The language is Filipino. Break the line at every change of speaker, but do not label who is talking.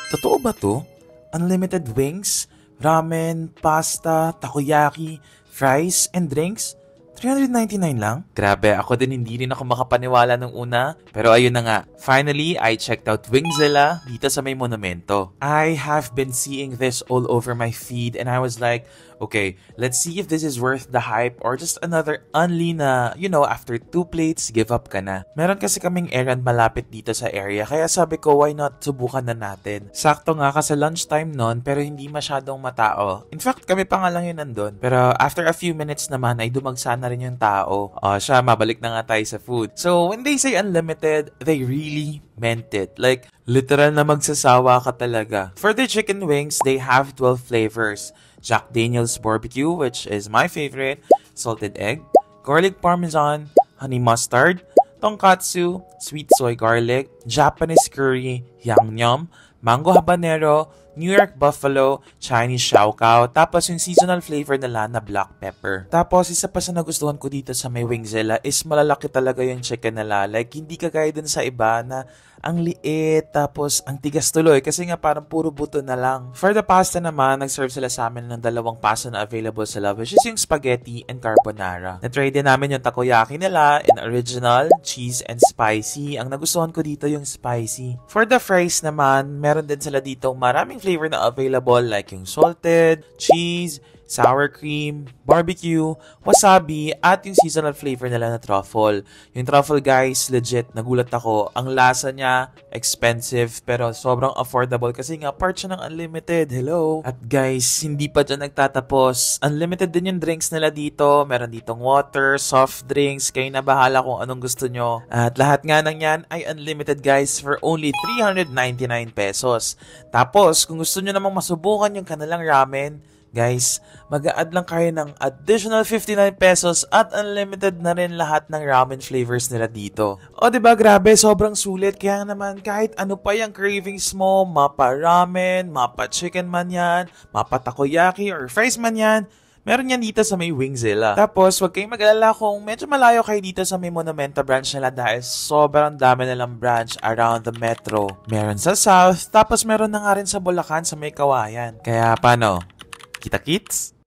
Totoo ba to? Unlimited wings, ramen, pasta, takoyaki, fries, and drinks? 399 lang? Grabe, ako din hindi rin ako makapaniwala nung una. Pero ayun na nga, finally, I checked out Wingzilla dito sa may monumento. I have been seeing this all over my feed and I was like, okay, let's see if this is worth the hype or just another unli na, after 2 plates, give up ka na. Meron kasi kaming errand malapit dito sa area, kaya sabi ko, why not subukan na natin? Sakto nga kasi lunchtime nun, pero hindi masyadong matao. In fact, kami pa nga lang yun nandun. Pero after a few minutes naman, ay dumagsa na rin yung tao. Siya, mabalik na nga tayo sa food. So, when they say unlimited, they really meant it. Like, literal na magsasawa ka talaga. For the chicken wings, they have 12 flavors. Jack Daniel's barbecue, which is my favorite, salted egg, garlic parmesan, honey mustard, tonkatsu, sweet soy garlic, Japanese curry, yam, mango habanero, New York buffalo, Chinese xiaokao, tapos yung seasonal flavor nila na black pepper. Tapos isa pa sa nagustuhan ko dito sa may Wingzilla is malalaki talaga yung chicken nila. Like hindi kagaya dun sa iba na ang liit, tapos ang tigas tuloy kasi nga parang puro buto na lang. For the pasta naman, nag-serve sila sa amin ng 2 pasta na available sila, which is yung spaghetti and carbonara. Na-try din namin yung takoyaki nila in original, cheese, and spicy. Ang nagustuhan ko dito yung spicy. For the fries naman, meron din sila dito maraming flavor na available like yung salted, cheese, sour cream, barbecue, wasabi, at yung seasonal flavor nila na truffle. Yung truffle guys, legit, nagulat ako. Ang lasa niya, expensive, pero sobrang affordable kasi nga part siya ng unlimited. Hello? At guys, hindi pa dyan nagtatapos. Unlimited din yung drinks nila dito. Meron ditong water, soft drinks, kayo na bahala kung anong gusto nyo. At lahat nga ng yan ay unlimited guys for only 399 pesos. Tapos, kung gusto nyo namang masubukan yung kanilang ramen, guys, mag-a-add lang kayo ng additional 59 pesos at unlimited na rin lahat ng ramen flavors nila dito. O diba grabe, sobrang sulit. Kaya naman kahit ano pa yung cravings mo, mapa ramen, mapa chicken man yan, mapa takoyaki or fries man yan, meron yan dito sa may Wingzilla. Tapos, huwag kayong mag-alala kung medyo malayo kayo dito sa may Monumento branch nila dahil sobrang dami nilang branch around the metro. Meron sa South, tapos meron na nga rin sa Bulacan sa may Kawayan. Kaya paano? Kita kits?